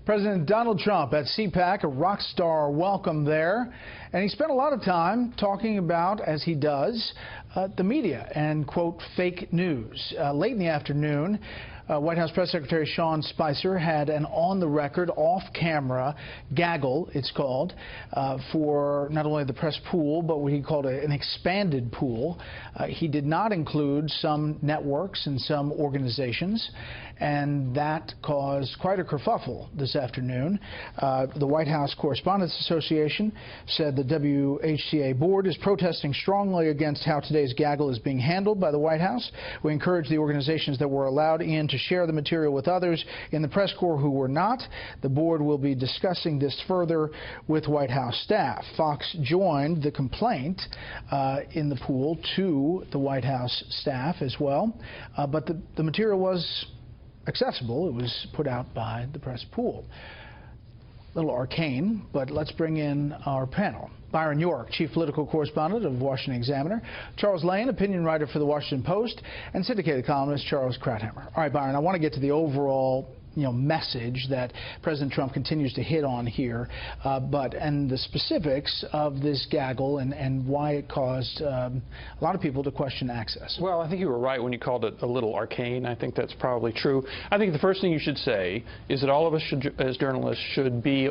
President Donald Trump at CPAC, a rock star welcome there. And he spent a lot of time talking about, as he does, the media and, quote, fake news. Late in the afternoon, White House Press Secretary Sean Spicer had an on-the-record, off-camera gaggle, it's called, for not only the press pool, but what he called an expanded pool. He did not include some networks and some organizations, and that caused quite a kerfuffle this afternoon. The White House Correspondents Association said the WHCA board is protesting strongly against how today's gaggle is being handled by the White House. We encourage the organizations that were allowed in to share the material with others in the press corps who were not. The board will be discussing this further with White House staff. Fox joined the complaint in the pool to the White House staff as well, but the material was accessible. It was put out by the press pool. A little arcane, but let's bring in our panel. Byron York, chief political correspondent of Washington Examiner; Charles Lane, opinion writer for the Washington Post; and syndicated columnist Charles Krauthammer. All right, Byron, I want to get to the overall message that President Trump continues to hit on here, and the specifics of this gaggle and why it caused a lot of people to question access. Well, I think you were right when you called it a little arcane. I think that's probably true. I think the first thing you should say is that all of us as journalists should be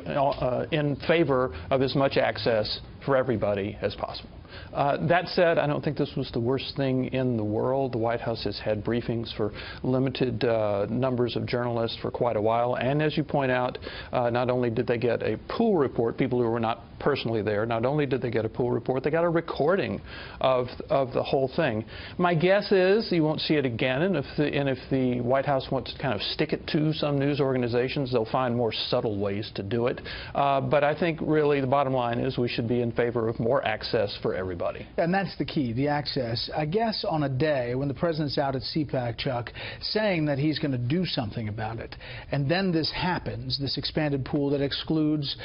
in favor of as much access for everybody as possible. That said, I don't think this was the worst thing in the world. The White House has had briefings for limited numbers of journalists for quite a while. And as you point out, not only did they get a pool report, people who were not personally there, not only did they get a pool report, they got a recording of the whole thing. My guess is you won't see it again, and if the White House wants to kind of stick it to some news organizations, they'll find more subtle ways to do it. But I think really the bottom line is we should be in favor of more access for everybody. And that's the key, the access. I guess on a day when the president's out at CPAC, Chuck, saying that he's going to do something about it, and then this happens, this expanded pool that excludes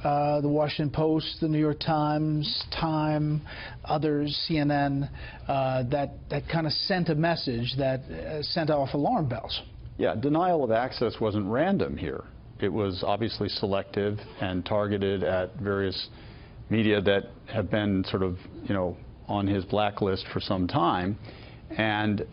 the Washington Post, the New York Times, Time, others, CNN, that kind of sent a message that sent off alarm bells. Yeah, denial of access wasn't random here. It was obviously selective and targeted at various media that have been sort of, on his blacklist for some time. And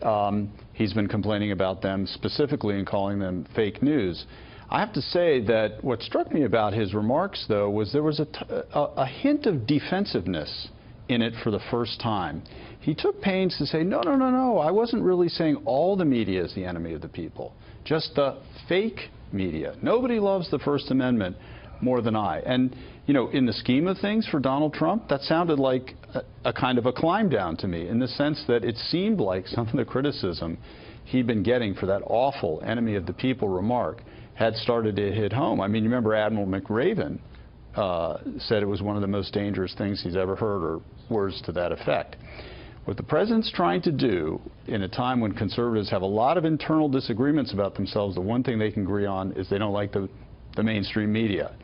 he's been complaining about them specifically and calling them fake news. I have to say that what struck me about his remarks, though, was there was a hint of defensiveness in it for the first time. He took pains to say, no, I wasn't really saying all the media is the enemy of the people, just the fake media. Nobody loves the First Amendment more than I. And, in the scheme of things for Donald Trump, that sounded like a kind of a climb down to me, in the sense that it seemed like some of the criticism he'd been getting for that awful enemy of the people remark had started to hit home. I mean, you remember Admiral McRaven said it was one of the most dangerous things he's ever heard, or words to that effect. What the president's trying to do in a time when conservatives have a lot of internal disagreements about themselves, the one thing they can agree on is they don't like the mainstream media.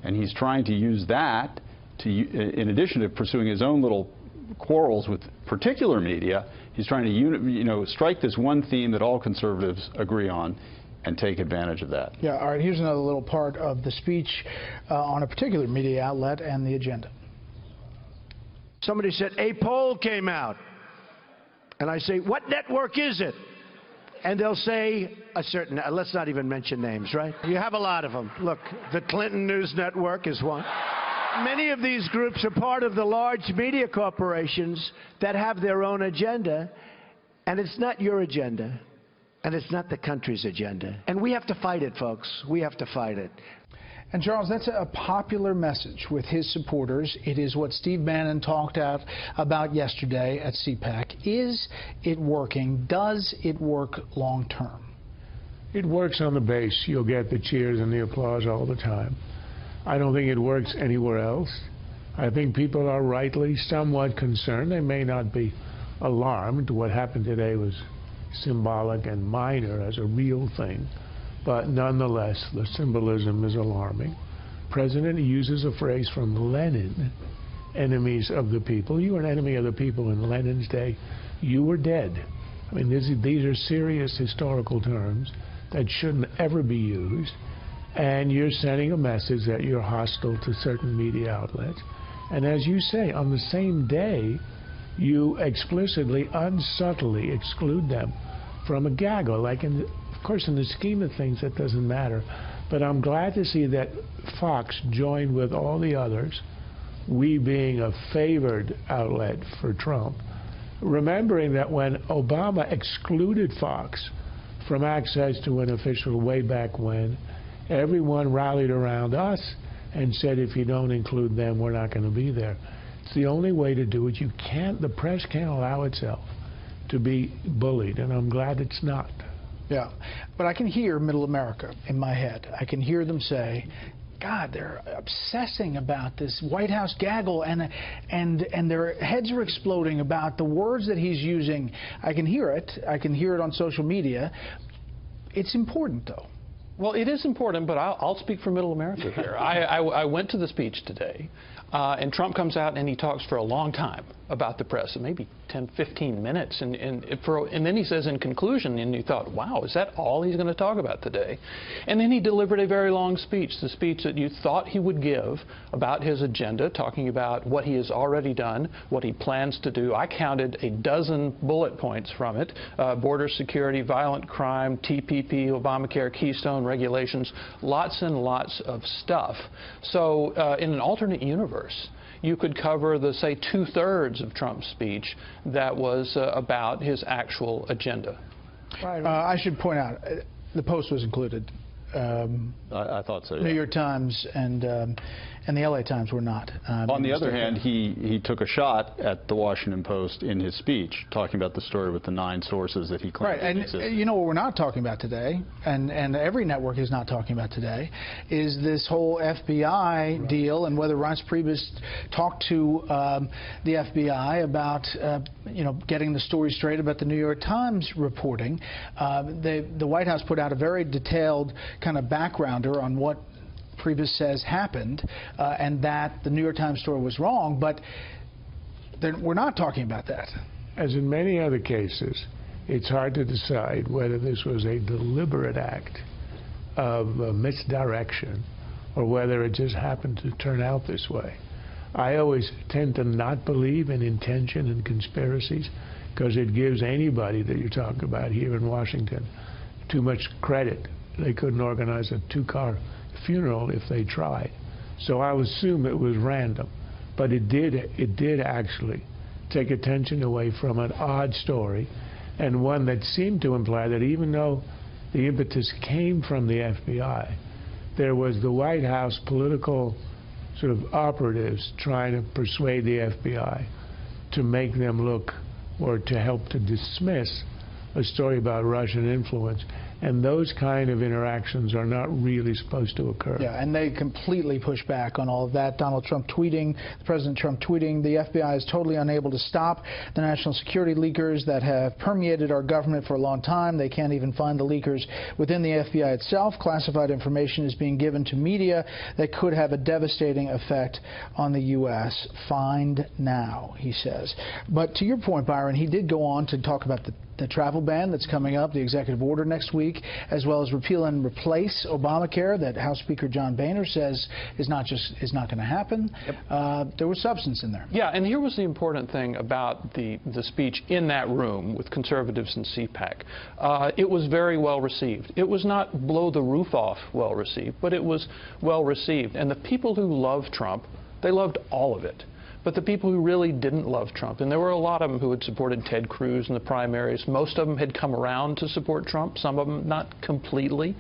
And he's trying to use that to, in addition to pursuing his own little quarrels with particular media, he's trying to strike this one theme that all conservatives agree on and take advantage of that. Yeah, all right, here's another little part of the speech on a particular media outlet and the agenda. Somebody said, a poll came out. And I say, what network is it? And they'll say a certain, let's not even mention names, right? You have a lot of them. Look, the Clinton News Network is one. Many of these groups are part of the large media corporations that have their own agenda, and it's not your agenda, and it's not the country's agenda. And we have to fight it, folks. We have to fight it. And, Charles, that's a popular message with his supporters. It is what Steve Bannon talked about yesterday at CPAC. Is it working? Does it work long term? It works on the base. You'll get the cheers and the applause all the time. I don't think it works anywhere else. I think people are rightly somewhat concerned. They may not be alarmed. What happened today was symbolic and minor as a real thing. But nonetheless, the symbolism is alarming. The president uses a phrase from Lenin, enemies of the people. You were an enemy of the people in Lenin's day. You were dead. I mean, these are serious historical terms that shouldn't ever be used. and you're sending a message that you're hostile to certain media outlets. And as you say, on the same day, you explicitly, unsubtly exclude them from a gaggle. Like, of course, in the scheme of things, that doesn't matter. But I'm glad to see that Fox joined with all the others, we being a favored outlet for Trump, remembering that when Obama excluded Fox from access to an official way back when, everyone rallied around us and said, if you don't include them, we're not going to be there. It's the only way to do it. You can't, the press can't allow itself to be bullied, and I'm glad it's not. Yeah, but I can hear middle America in my head. I can hear them say, God, they're obsessing about this White House gaggle, and their heads are exploding about the words that he's using. I can hear it. I can hear it on social media. It's important, though. Well, it is important, but I'll speak for middle America here. I went to the speech today, and Trump comes out and he talks for a long time about the press, maybe 10, 15 minutes, and then he says in conclusion, and you thought, wow, is that all he's going to talk about today? And then he delivered a very long speech, the speech that you thought he would give about his agenda, talking about what he has already done, what he plans to do. I counted a dozen bullet points from it: border security, violent crime, TPP, Obamacare, Keystone regulations, lots and lots of stuff. So in an alternate universe, you could cover the, say, 2/3 of Trump's speech that was about his actual agenda. I should point out, the Post was included. I thought so, yeah. New York Times and the LA Times were not. On the other hand, he took a shot at the Washington Post in his speech, talking about the story with the 9 sources that he claimed. Right, and you know what we're not talking about today, and every network is not talking about today, is this whole FBI deal, and whether Reince Priebus talked to the FBI about getting the story straight about the New York Times reporting. The White House put out a very detailed kind of backgrounder on what Priebus says happened, and that the New York Times story was wrong, but we're not talking about that. As in many other cases, it's hard to decide whether this was a deliberate act of misdirection or whether it just happened to turn out this way. I always tend to not believe in intention and conspiracies, because it gives anybody that you're talking about here in Washington too much credit. They couldn't organize a 2-car funeral if they tried. So I would assume it was random, but it did actually take attention away from an odd story, and one that seemed to imply that even though the impetus came from the FBI, there was the White House political sort of operatives trying to persuade the FBI to make them look, or to help to dismiss a story about Russian influence. And those kind of interactions are not really supposed to occur. Yeah, and they completely push back on all of that. Donald Trump tweeting, President Trump tweeting, the FBI is totally unable to stop the national security leakers that have permeated our government for a long time. They can't even find the leakers within the FBI itself. Classified information is being given to media that could have a devastating effect on the U.S. Find now, he says. But to your point, Byron, he did go on to talk about the travel ban that's coming up, the executive order next week, as well as repeal and replace Obamacare that House Speaker John Boehner says is not going to happen. Yep. There was substance in there. Yeah, and here was the important thing about the speech in that room with conservatives and CPAC. It was very well received. It was not blow the roof off well received, but it was well received. And the people who love Trump, they loved all of it. But the people who really didn't love Trump, and there were a lot of them who had supported Ted Cruz in the primaries, most of them had come around to support Trump, some of them not completely.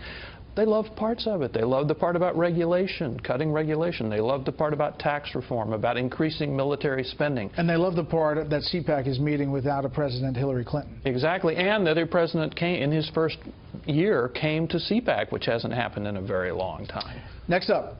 They loved parts of it. They loved the part about regulation, cutting regulation. They loved the part about tax reform, about increasing military spending. And they love the part that CPAC is meeting without a President Hillary Clinton. Exactly. And the other president came, in his first year, came to CPAC, which hasn't happened in a very long time. Next up.